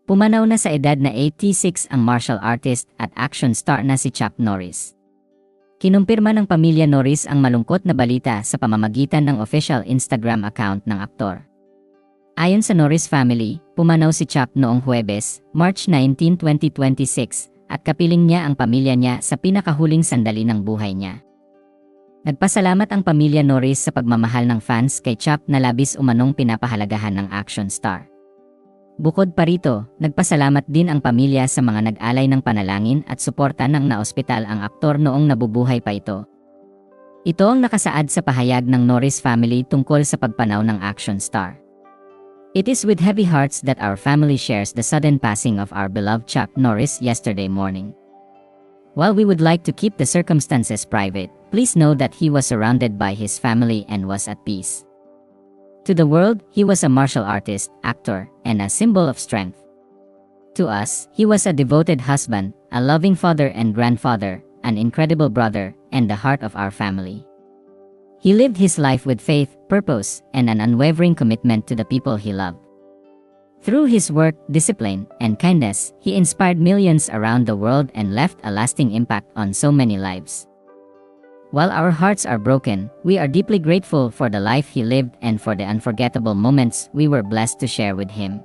Pumanaw na sa edad na 86 ang martial artist at action star na si Chuck Norris. Kinumpirma ng pamilya Norris ang malungkot na balita sa pamamagitan ng official Instagram account ng aktor. Ayon sa Norris family, pumanaw si Chuck noong Huwebes, March 19, 2026, at kapiling niya ang pamilya niya sa pinakahuling sandali ng buhay niya. Nagpasalamat ang pamilya Norris sa pagmamahal ng fans kay Chuck na labis umanong pinapahalagahan ng action star. Bukod pa rito, nagpasalamat din ang pamilya sa mga nag-alay ng panalangin at suporta ng naospital ang aktor noong nabubuhay pa ito. Ito ang nakasaad sa pahayag ng Norris family tungkol sa pagpanaw ng action star. It is with heavy hearts that our family shares the sudden passing of our beloved Chuck Norris yesterday morning. While we would like to keep the circumstances private, please know that he was surrounded by his family and was at peace. To the world, he was a martial artist, actor, and a symbol of strength. To us, he was a devoted husband, a loving father and grandfather, an incredible brother, and the heart of our family. He lived his life with faith, purpose, and an unwavering commitment to the people he loved. Through his work, discipline, and kindness, he inspired millions around the world and left a lasting impact on so many lives. While our hearts are broken, we are deeply grateful for the life he lived and for the unforgettable moments we were blessed to share with him.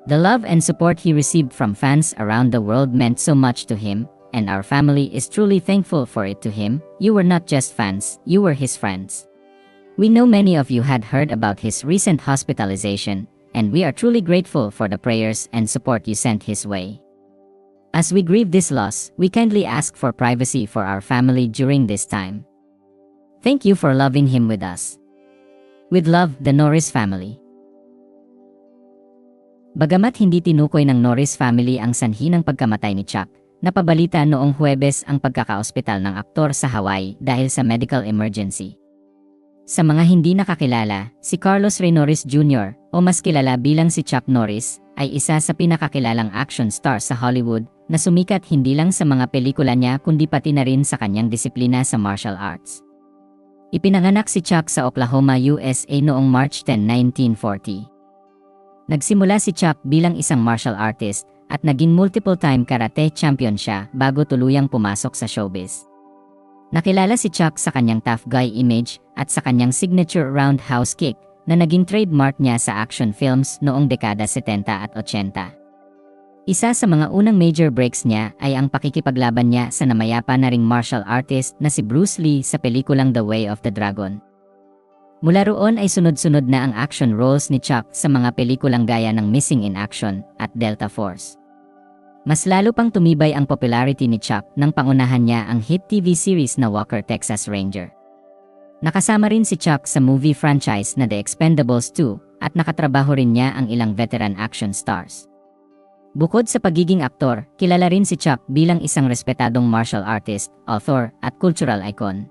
The love and support he received from fans around the world meant so much to him, and our family is truly thankful for it to him. You were not just fans, you were his friends. We know many of you had heard about his recent hospitalization, and we are truly grateful for the prayers and support you sent his way. As we grieve this loss, we kindly ask for privacy for our family during this time. Thank you for loving him with us. With love, the Norris family. Bagamat hindi tinukoy ng Norris family ang sanhi ng pagkamatay ni Chuck, napabalita noong Huwebes ang pagkakaospital ng aktor sa Hawaii dahil sa medical emergency. Sa mga hindi nakakilala, si Carlos Ray Norris Jr., o mas kilala bilang si Chuck Norris, ay isa sa pinakakilalang action star sa Hollywood na sumikat hindi lang sa mga pelikula niya kundi pati na rin sa kanyang disiplina sa martial arts. Ipinanganak si Chuck sa Oklahoma, USA noong March 10, 1940. Nagsimula si Chuck bilang isang martial artist at naging multiple-time karate champion siya bago tuluyang pumasok sa showbiz. Nakilala si Chuck sa kanyang tough guy image at sa kanyang signature roundhouse kick na naging trademark niya sa action films noong dekada 70 at 80. Isa sa mga unang major breaks niya ay ang pakikipaglaban niya sa namayapa na ring martial artist na si Bruce Lee sa pelikulang The Way of the Dragon. Mula roon ay sunod-sunod na ang action roles ni Chuck sa mga pelikulang gaya ng Missing in Action at Delta Force. Mas lalo pang tumibay ang popularity ni Chuck nang pangunahan niya ang hit TV series na Walker, Texas Ranger. Nakasama rin si Chuck sa movie franchise na The Expendables 2 at nakatrabaho rin niya ang ilang veteran action stars. Bukod sa pagiging aktor, kilala rin si Chuck bilang isang respetadong martial artist, author, at cultural icon.